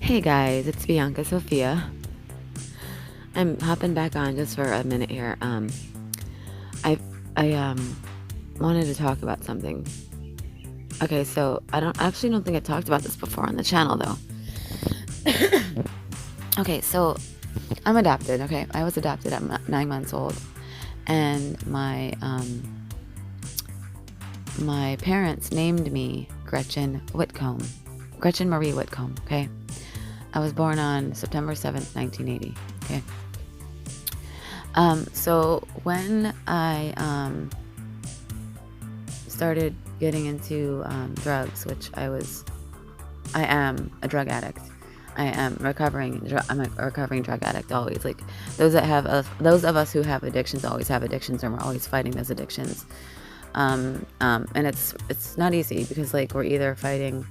Hey guys, it's Bianca Sophia. I'm hopping back on just for a minute here. I wanted to talk about something. Okay, so I don't think I talked about this before on the channel though. Okay, so I'm adopted. Okay, I was adopted at 9 months old, and my parents named me Gretchen Marie Whitcomb. Okay. I was born on September 7th, 1980. Okay. So when I started getting into drugs, which I am a drug addict. I'm a recovering drug addict always. Like those of us who have addictions always have addictions, and we're always fighting those addictions. And it's not easy because like we're either fighting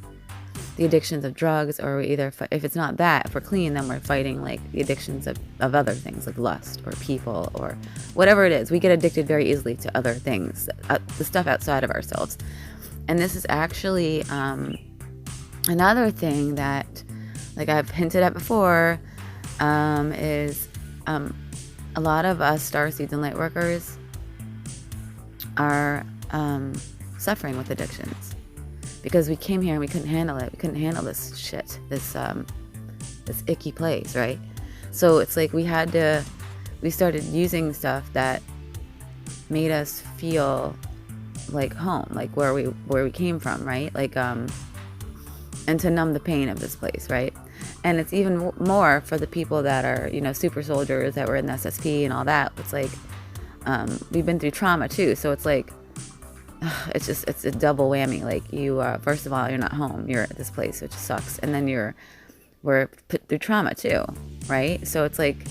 the addictions of drugs, or if it's not that, if we're clean, then we're fighting like the addictions of other things like lust or people or whatever it is. We get addicted very easily to other things, the stuff outside of ourselves. And this is actually another thing that, like I've hinted at before, is a lot of us starseeds and light workers are suffering with addictions. Because we came here and we couldn't handle it. We couldn't handle this shit, this icky place, right? So it's like we started using stuff that made us feel like home, like where we came from, right? Like and to numb the pain of this place, right? And it's even more for the people that are, super soldiers that were in the SSP and all that. It's like we've been through trauma too, so it's like it's a double whammy. Like you first of all, you're not home, you're at this place, which sucks, and then we're put through trauma too, right? So it's like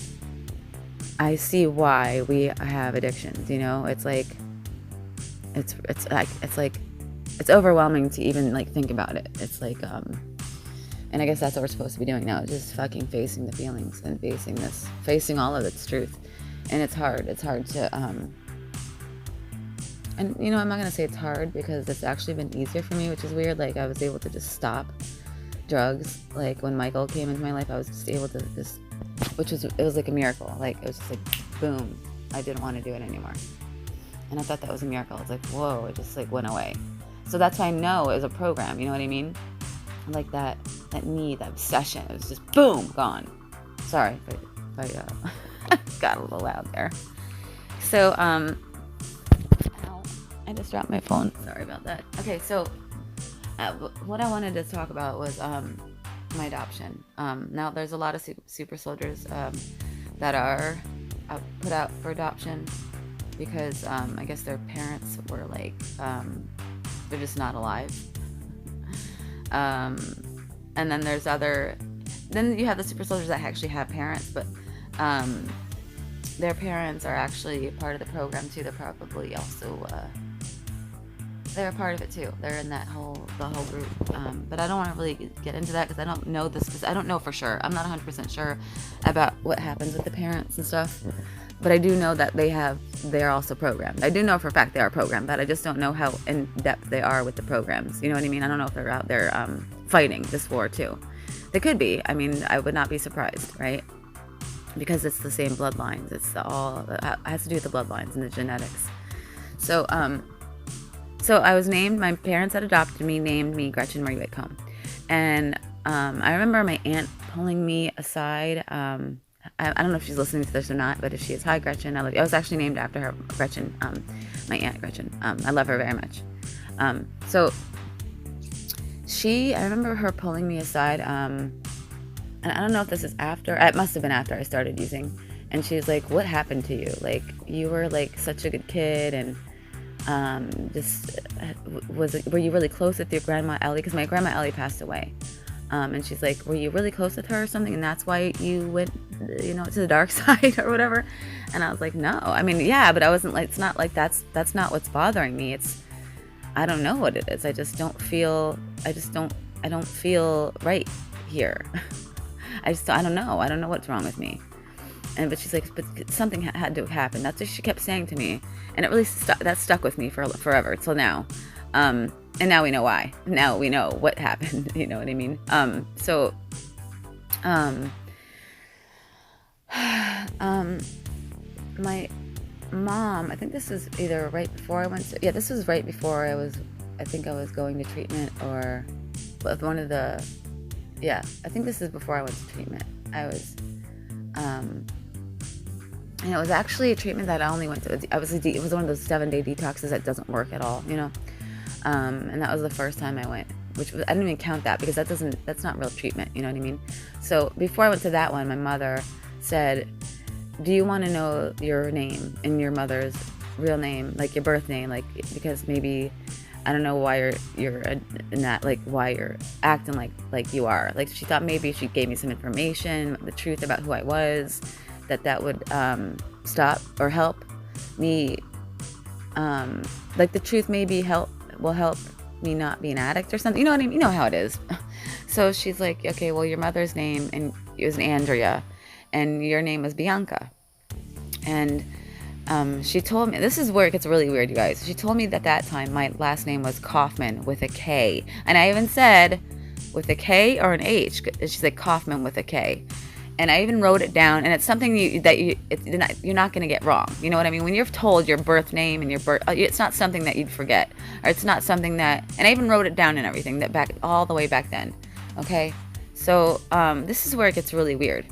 I see why we have addictions. It's like it's overwhelming to even like think about it. It's like and I guess that's what we're supposed to be doing now, just fucking facing the feelings and facing all of its truth. And it's hard to and I'm not going to say it's hard, because it's actually been easier for me, which is weird. Like I was able to just stop drugs. Like when Michael came into my life, I was just able to it was like a miracle. Like it was just like, boom, I didn't want to do it anymore. And I thought that was a miracle. It's like, whoa, it just like went away. So that's why I know it was a program, you know what I mean? Like that need, that obsession, it was just boom, gone. Sorry if I got a little loud there. So, I just dropped my phone. Sorry about that. Okay, so what I wanted to talk about was my adoption. Now, there's a lot of super soldiers that are put out for adoption because I guess their parents were like, they're just not alive. And then then you have the super soldiers that actually have parents, but their parents are actually part of the program too. They're probably also they're a part of it too. They're in the whole group. But I don't want to really get into that because I don't know this. I don't know for sure. I'm not 100% sure about what happens with the parents and stuff. But I do know that they're also programmed. I do know for a fact they are programmed, but I just don't know how in depth they are with the programs. You know what I mean? I don't know if they're out there fighting this war too. They could be. I mean, I would not be surprised, right? Because it's the same bloodlines. It has to do with the bloodlines and the genetics. So I was named, my parents that adopted me named me Gretchen Marie Whitcomb. And I remember my aunt pulling me aside. I don't know if she's listening to this or not, but if she is, hi Gretchen, I love you. I was actually named after her, Gretchen, my aunt Gretchen. I love her very much. So I remember her pulling me aside, and I don't know if this is after, it must have been after I started using. And she was like, what happened to you? Like, you were like such a good kid, and were you really close with your grandma Ellie? Because my grandma Ellie passed away. And she's like, were you really close with her or something? And that's why you went, to the dark side or whatever. And I was like, no. I mean, yeah, but I wasn't like, it's not like that's not what's bothering me. I don't know what it is. I don't feel right here. I don't know. I don't know what's wrong with me. But she's like, but something had to happen. That's what she kept saying to me. And it really that stuck with me forever till now. And now we know why. Now we know what happened. You know what I mean? So Um, my mom, I think this was either right before I went to, yeah, this was right before I think I was going to treatment, or one of the, yeah, I think this is before I went to treatment. I was, and it was actually a treatment that I only went to, it was one of those 7-day detoxes that doesn't work at all, you know? And that was the first time I went, which was, I didn't even count that because that's not real treatment, you know what I mean? So before I went to that one, my mother said, do you want to know your name and your mother's real name, like your birth name, like, because maybe, I don't know why you're in that, like, why you're acting like you are. Like, she thought maybe if she gave me some information, the truth about who I was, that would stop or help me, like the truth maybe will help me not be an addict or something. You know what I mean? You know how it is. So she's like, okay, well, your mother's name and it was Andrea, and your name was Bianca. And she told me, this is where it gets really weird, you guys. She told me that time my last name was Kaufman with a K. And I even said, with a K or an H? She said Kaufman with a K. And I even wrote it down, and it's something you're not going to get wrong. You know what I mean? When you're told your birth name and it's not something that you'd forget, or it's not something that. And I even wrote it down and everything all the way back then. Okay, so this is where it gets really weird.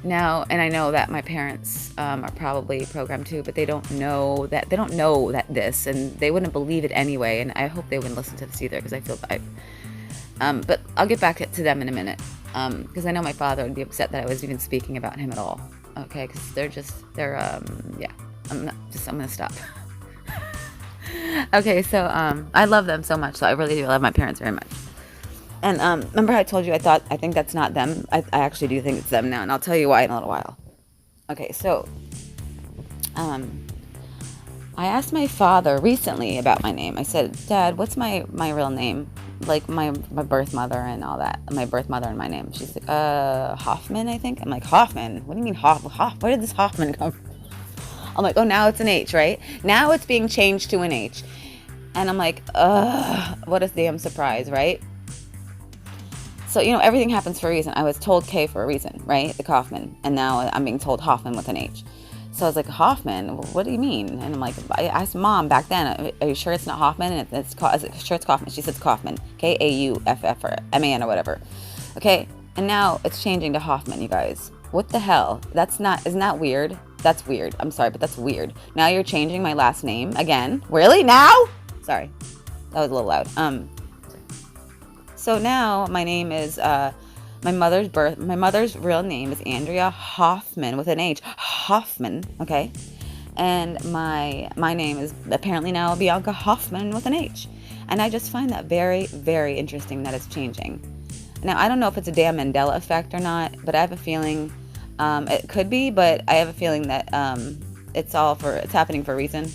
Now, and I know that my parents are probably programmed too, but they don't know that this, and they wouldn't believe it anyway. And I hope they wouldn't listen to this either, because I feel bad. But I'll get back to them in a minute. Because I know my father would be upset that I was even speaking about him at all. Okay, because yeah. I'm gonna stop. Okay, so I love them so much. So I really do love my parents very much. And remember how I told you I think that's not them? I actually do think it's them now, and I'll tell you why in a little while. Okay, so I asked my father recently about my name. I said, Dad, what's my real name? Like my birth mother and all that. My birth mother and my name. She's like, Hoffman, I think. I'm like, Hoffman? What do you mean where did this Hoffman come from? I'm like, oh, now it's an H, right? Now it's being changed to an H. And I'm like, what a damn surprise, right? So, you know, everything happens for a reason. I was told K for a reason, right? The Kaufman. And now I'm being told Hoffman with an H. So I was like, Hoffman? What do you mean? And I'm like, I asked Mom back then, are you sure it's not Hoffman? And is it sure it's Kaufman? She said it's Kaufman. Kauff or MAN or whatever. Okay. And now it's changing to Hoffman, you guys. What the hell? Isn't that weird? That's weird. I'm sorry, but that's weird. Now you're changing my last name again. Really? Now? Sorry. That was a little loud. So now my name is, my mother's real name is Andrea Hoffman with an H. Hoffman, okay? And my name is apparently now Bianca Hoffman with an H. And I just find that very, very interesting that it's changing. Now, I don't know if it's a damn Mandela Effect or not, but I have a feeling it could be, but I have a feeling that it's happening for a reason,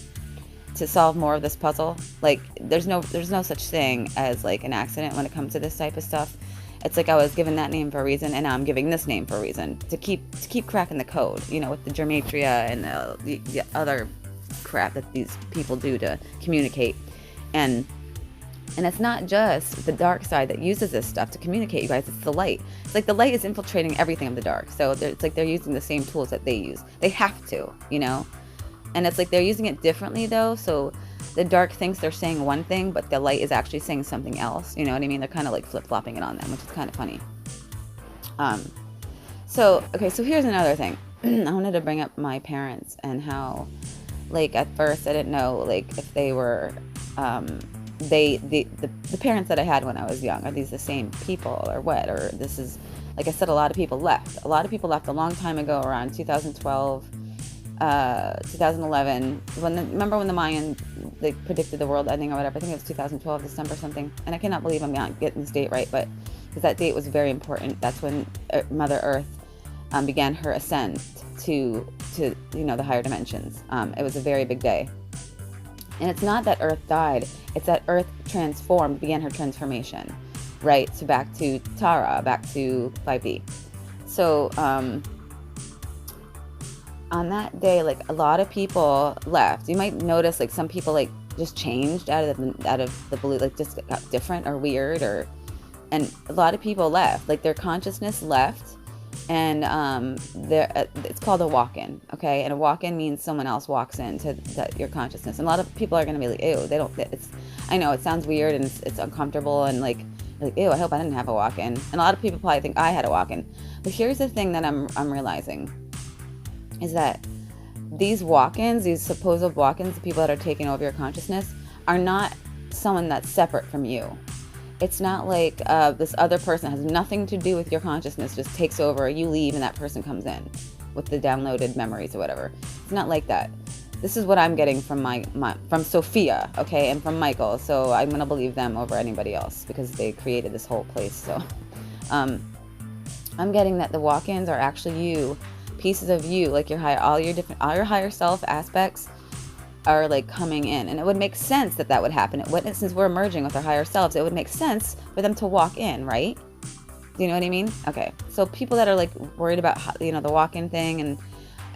to solve more of this puzzle. Like, there's no such thing as like an accident when it comes to this type of stuff. It's like I was given that name for a reason, and now I'm giving this name for a reason to keep cracking the code, you know, with the gematria and the other crap that these people do to communicate. And it's not just the dark side that uses this stuff to communicate, you guys. It's the light. It's like the light is infiltrating everything of the dark. So it's like they're using the same tools that they use. They have to, you know. And it's like they're using it differently, though. So the dark thinks they're saying one thing, but the light is actually saying something else. You know what I mean? They're kind of like flip-flopping it on them, which is kind of funny. So here's another thing. I wanted to bring up my parents and how, like, at first I didn't know, like, if they were, the parents that I had when I was young, are these the same people or what? Or this is, like I said, a lot of people left. A lot of people left a long time ago, around 2012. 2011, remember when the Mayan, they predicted the world ending or whatever? I think it was 2012, December something. And I cannot believe I'm not getting this date right, but because that date was very important. That's when Mother Earth began her ascent to the higher dimensions. It was a very big day. And it's not that Earth died, it's that Earth transformed, began her transformation, right? So back to Tara, back to 5D. So, on that day, like, a lot of people left. You might notice, like, some people, like, just changed out of the blue, like, just got different or weird, or And a lot of people left, like their consciousness left, and it's called a walk-in, okay? And a walk-in means someone else walks into your consciousness. And a lot of people are going to be like, ew, they don't, I know it sounds weird and it's uncomfortable and like, ew, I hope I didn't have a walk-in. And a lot of people probably think I had a walk-in. But here's the thing that I'm realizing is that these walk-ins, these supposed walk-ins, the people that are taking over your consciousness, are not someone that's separate from you. It's not like this other person has nothing to do with your consciousness, just takes over, you leave, and that person comes in with the downloaded memories or whatever. It's not like that. This is what I'm getting from from Sophia, okay, and from Michael. So I'm gonna believe them over anybody else because they created this whole place. So I'm getting that the walk-ins are actually you, pieces of you, like all your higher self aspects are like coming in. And it would make sense that would happen. Since we're merging with our higher selves, it would make sense for them to walk in, right? Do you know what I mean? Okay. So people that are like worried about, the walk-in thing, and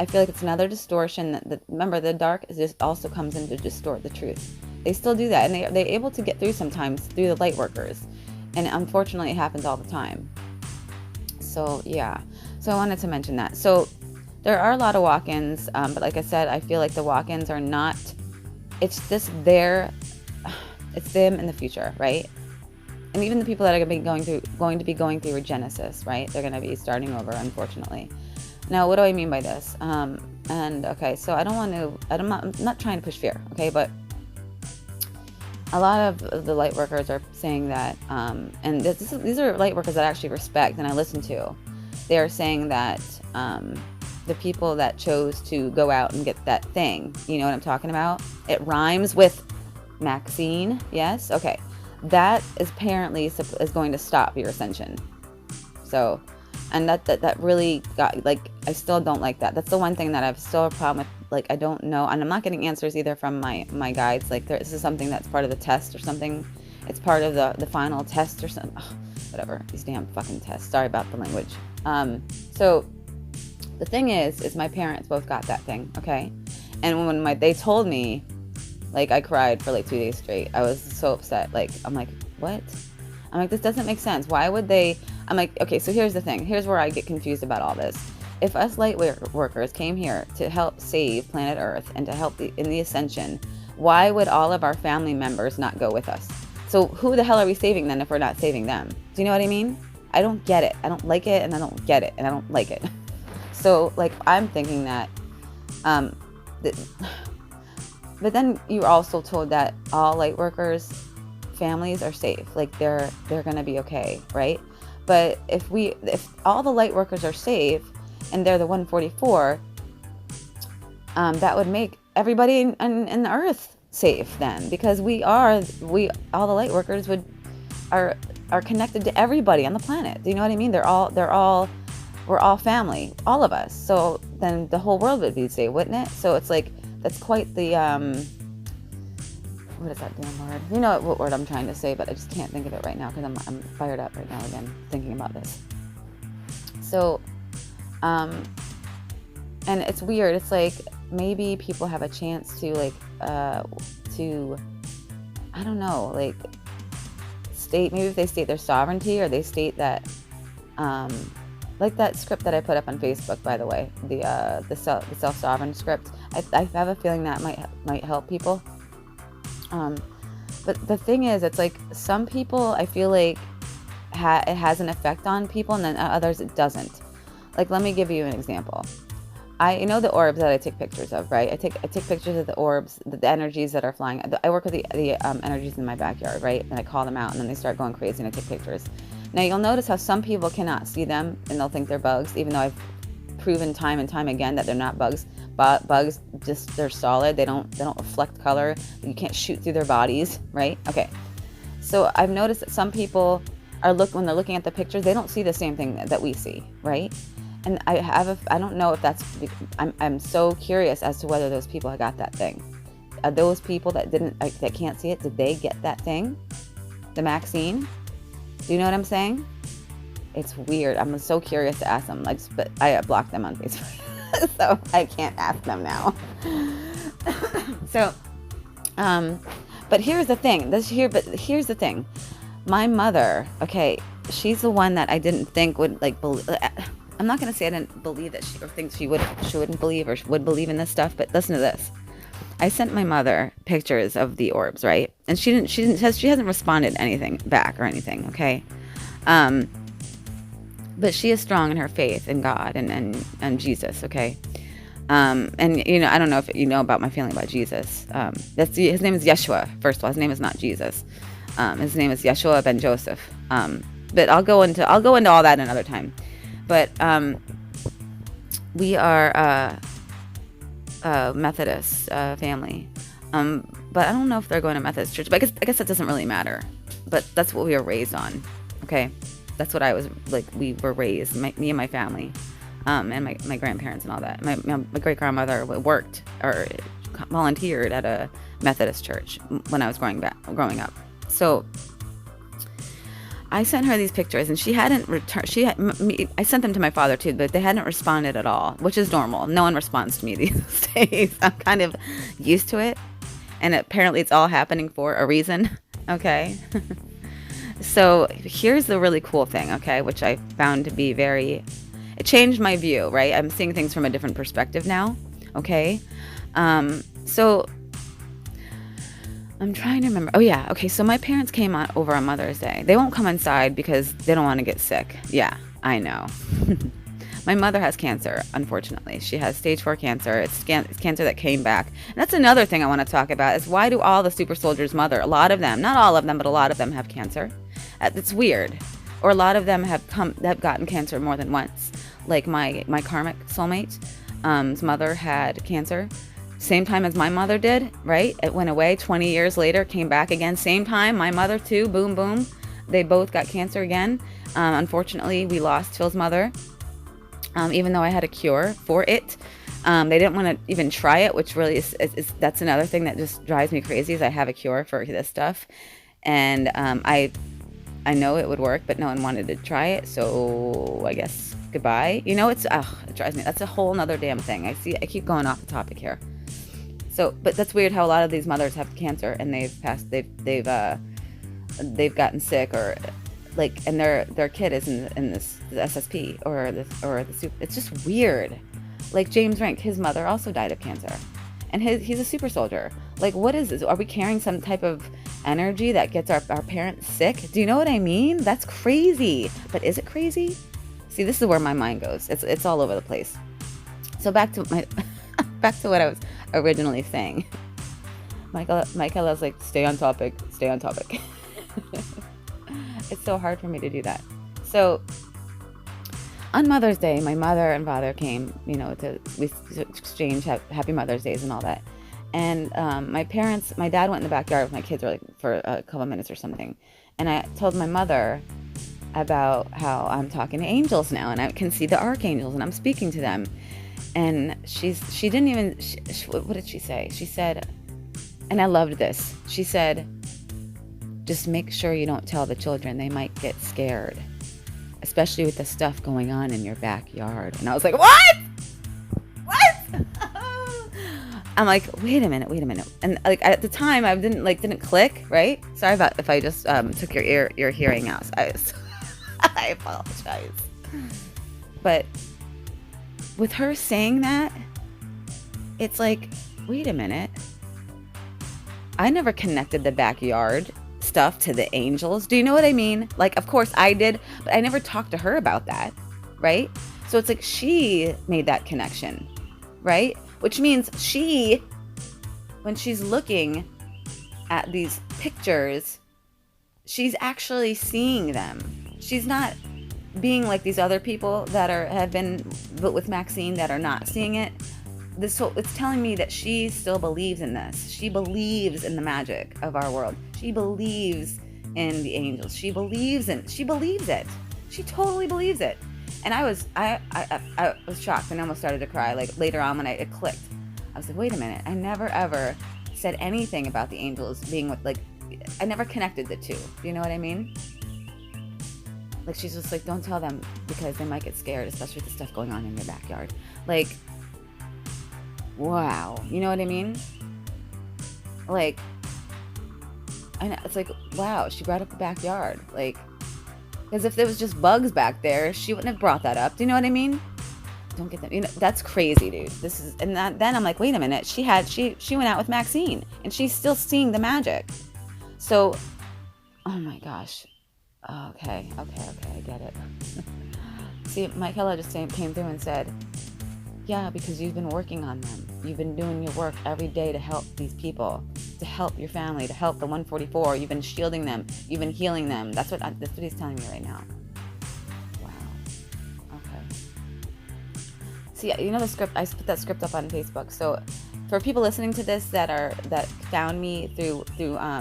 I feel like it's another distortion that remember, the dark just also comes in to distort the truth. They still do that, and they're able to get through sometimes through the light workers. And unfortunately, it happens all the time. So yeah. So I wanted to mention that. So there are a lot of walk-ins, but like I said, I feel like the walk-ins are not, it's just it's them in the future, right? And even the people that are going to be going through a genesis, right? They're going to be starting over, unfortunately. Now, what do I mean by this? And okay, so I'm not trying to push fear, okay? But a lot of the light workers are saying that, and these are light workers that I actually respect and I listen to. They are saying that, the people that chose to go out and get that thing, you know what I'm talking about? It rhymes with Maxine, yes? Okay. That is apparently is going to stop your ascension. So, and that really got, like, I still don't like that. That's the one thing that I've still a problem with, like, I don't know, and I'm not getting answers either from my guides, like, this is something that's part of the test or something. It's part of the final test or something. Ugh, whatever, these damn fucking tests. Sorry about the language. So, the thing is my parents both got that thing, okay? And when they told me, like, I cried for like 2 days straight. I was so upset. Like, I'm like, what? I'm like, this doesn't make sense. Why would they? I'm like, okay, so here's the thing. Here's where I get confused about all this. If us light workers came here to help save planet Earth and to help in the ascension, why would all of our family members not go with us? So who the hell are we saving then if we're not saving them? Do you know what I mean? I don't get it. I don't like it, and I don't get it, and I don't like it. So, like, I'm thinking that, but then you're also told that all light workers' families are safe. Like, they're going to be okay, right? But if all the light workers are safe and they're the 144, that would make everybody in the earth safe then, because all the light workers are connected to everybody on the planet. Do you know what I mean? We're all family, all of us. So then the whole world would be safe, wouldn't it? So it's like, that's quite the, what is that damn word? You know what word I'm trying to say, but I just can't think of it right now because I'm fired up right now again thinking about this. So, and it's weird. It's like, maybe people have a chance to, like, I don't know, like, maybe if they state their sovereignty, or they state that, like that script that I put up on Facebook, by the way, the self-sovereign script. I have a feeling that might help people. But the thing is, it's like, some people, I feel like it has an effect on people, and then others it doesn't. Like, let me give you an example. You know the orbs that I take pictures of, right? I take pictures of the orbs, the energies that are flying. I work with the energies in my backyard, right? And I call them out, and then they start going crazy, and I take pictures. Now, you'll notice how some people cannot see them, and they'll think they're bugs, even though I've proven time and time again that they're not bugs. But bugs, just, they're solid. They don't reflect color. You can't shoot through their bodies, right? Okay. So I've noticed that some people when they're looking at the pictures, they don't see the same thing that we see, right? And I don't know if that's, I'm so curious as to whether those people got that thing. Are those people that can't see it, did they get that thing? The Maxine? Do you know what I'm saying? It's weird. I'm so curious to ask them. But I blocked them on Facebook, so I can't ask them now. So, but here's the thing. Here's the thing. My mother, okay, she's the one that I didn't think would like believe. I'm not gonna say I didn't believe that she or think she wouldn't believe or would believe in this stuff, but listen to this. I sent my mother pictures of the orbs, right? And she hasn't responded anything back or anything, okay? Um, but she is strong in her faith in God and Jesus, okay? And you know, I don't know if you know about my feeling about Jesus. His name is Yeshua. First of all, his name is not Jesus. His name is Yeshua ben Joseph. But I'll go into all that another time. But we are Methodist family. But I don't know if they're going to Methodist church. But I guess that doesn't really matter. But that's what we were raised on. Okay, that's what I was like. We were raised, me and my family, and my grandparents and all that. My great grandmother worked or volunteered at a Methodist church when I was growing up. So I sent her these pictures, and she hadn't returned. I sent them to my father too, but they hadn't responded at all, which is normal. No one responds to me these days. I'm kind of used to it, and apparently it's all happening for a reason. Okay. So here's the really cool thing, okay, which I found to be it changed my view, right? I'm seeing things from a different perspective now, okay? So I'm trying to remember. Oh, yeah, okay, so my parents came over on Mother's Day. They won't come inside because they don't want to get sick. Yeah, I know. My mother has cancer, unfortunately. She has stage 4 cancer. It's cancer that came back. And that's another thing I want to talk about is why do all the super soldiers mother? A lot of them, not all of them, but a lot of them have cancer. It's weird. Or a lot of them have gotten cancer more than once. Like my karmic soulmate, his mother had cancer. Same time as my mother did, right? It went away 20 years later, came back again. Same time, my mother too, boom, boom. They both got cancer again. Unfortunately, we lost Phil's mother. Even though I had a cure for it. They didn't want to even try it, which really is that's another thing that just drives me crazy is I have a cure for this stuff. And I know it would work, but no one wanted to try it. So I guess goodbye. You know, it drives me. That's a whole nother damn thing. I keep going off the topic here. So, but that's weird how a lot of these mothers have cancer and they've gotten sick or like, and their kid is in the SSP or the super. It's just weird. Like James Rink, his mother also died of cancer, and he's a super soldier. Like, what is this? Are we carrying some type of energy that gets our parents sick? Do you know what I mean? That's crazy. But is it crazy? See, this is where my mind goes. It's all over the place. So back to what I was originally saying. Michael was like, stay on topic. It's so hard for me to do that. So on Mother's Day, my mother and father came, you know, to exchange Happy Mother's Days and all that. And my dad went in the backyard with my kids for a couple minutes or something. And I told my mother about how I'm talking to angels now, and I can see the archangels, and I'm speaking to them. And she didn't even, what did she say? She said, and I loved this. She said, just make sure you don't tell the children. They might get scared, especially with the stuff going on in your backyard. And I was like, what? I'm like, wait a minute. And like at the time, I didn't click, right? Sorry about if I just took your hearing out. I apologize. But with her saying that, it's like, wait a minute. I never connected the backyard stuff to the angels. Do you know what I mean? Like, of course I did, but I never talked to her about that, right? So it's like she made that connection, right? Which means when she's looking at these pictures, she's actually seeing them. She's not being like these other people that have been with Maxine that are not seeing it. It's telling me that she still believes in this. She believes in the magic of our world. She believes in the angels. She believes it. She totally believes it. And I was shocked and I almost started to cry. Like later on when it clicked, I was like, wait a minute. I never ever said anything about the angels being with, like, I never connected the two. Do you know what I mean? Like, she's just like, don't tell them because they might get scared, especially with the stuff going on in your backyard. Like, wow. You know what I mean? Like, it's like, wow, she brought up the backyard. Like, because if there was just bugs back there, she wouldn't have brought that up. Do you know what I mean? Don't get that. You know, that's crazy, dude. This is, and then I'm like, wait a minute. She went out with Maxine, and she's still seeing the magic. So, oh my gosh. Okay, I get it. See, Michaela just came through and said, yeah, because you've been working on them. You've been doing your work every day to help these people, to help your family, to help the 144. You've been shielding them. You've been healing them. That's what he's telling me right now. Wow. Okay. See, you know the script, I put that script up on Facebook. So for people listening to this that found me through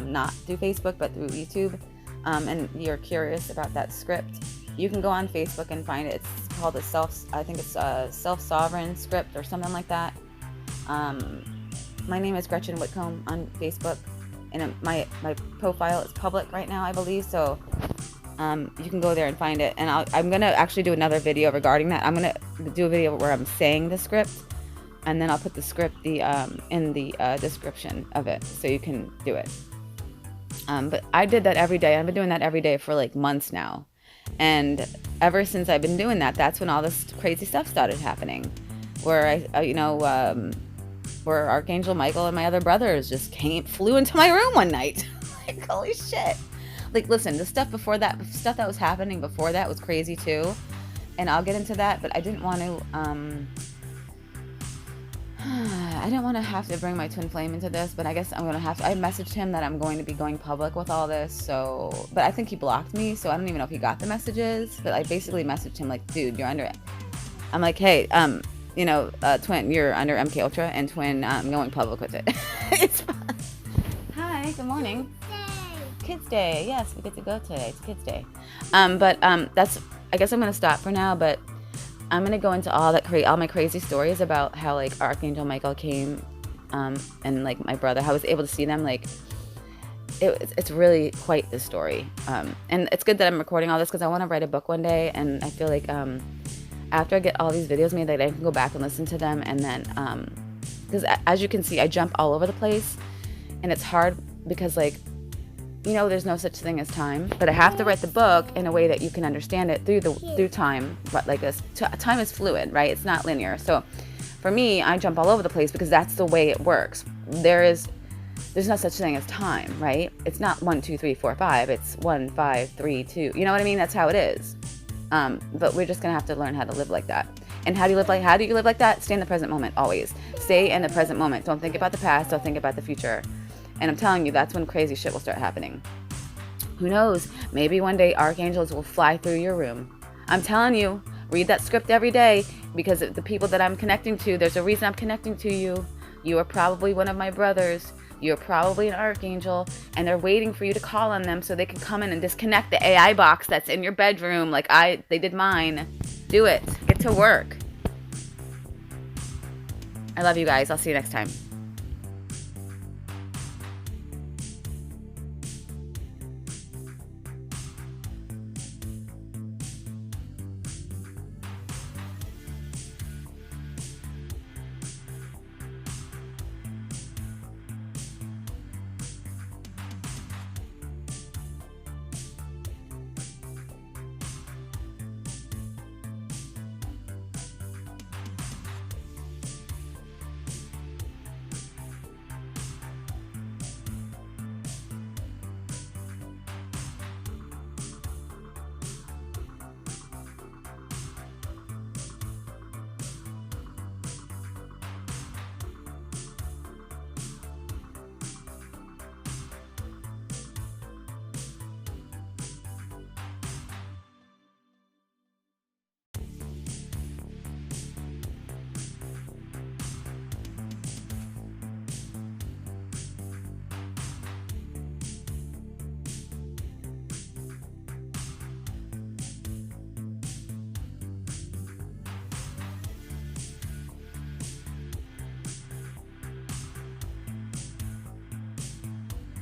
not through Facebook, but through YouTube, and you're curious about that script, you can go on Facebook and find it. It's called I think it's a self-sovereign script or something like that. My name is Gretchen Whitcomb on Facebook, and my profile is public right now, I believe. So you can go there and find it. And I'm gonna actually do another video regarding that. I'm gonna do a video where I'm saying the script, and then I'll put the script in the description of it, so you can do it. But I did that every day. I've been doing that every day for like months now. And ever since I've been doing that, that's when all this crazy stuff started happening. Where where Archangel Michael and my other brothers just flew into my room one night. Like, holy shit. Like, listen, the stuff that was happening before that was crazy too. And I'll get into that, but I didn't want to, I didn't want to have to bring my twin flame into this, but I guess I'm going to have to. I messaged him that I'm going to be going public with all this, so, but I think he blocked me, so I don't even know if he got the messages, but I basically messaged him like, dude, you're under it. I'm like, hey, twin, you're under MK Ultra, and twin, I'm going public with it. It's fun. Hi, good morning. Kids Day. Yes, we get to go today. It's Kids Day. That's, I guess I'm going to stop for now, but I'm going to go into all my crazy stories about how, like, Archangel Michael came, and, like, my brother, how I was able to see them. Like, it's really quite the story. And it's good that I'm recording all this because I want to write a book one day, and I feel like after I get all these videos made, that I can go back and listen to them, and then, because as you can see, I jump all over the place, and it's hard because, like, there's no such thing as time, but I have to write the book in a way that you can understand it through time. But like this, time is fluid, right? It's not linear. So for me, I jump all over the place because that's the way it works. There's no such thing as time, right? It's not 1, 2, 3, 4, 5. It's 1, 5, 3, 2. You know what I mean? That's how it is. But we're just gonna have to learn how to live like that. And how do you live like that? Stay in the present moment always. Stay in the present moment. Don't think about the past. Don't think about the future. And I'm telling you, that's when crazy shit will start happening. Who knows? Maybe one day archangels will fly through your room. I'm telling you, read that script every day, because the people that I'm connecting to, there's a reason I'm connecting to you. You are probably one of my brothers. You're probably an archangel, and they're waiting for you to call on them so they can come in and disconnect the AI box that's in your bedroom like they did mine. Do it. Get to work. I love you guys. I'll see you next time.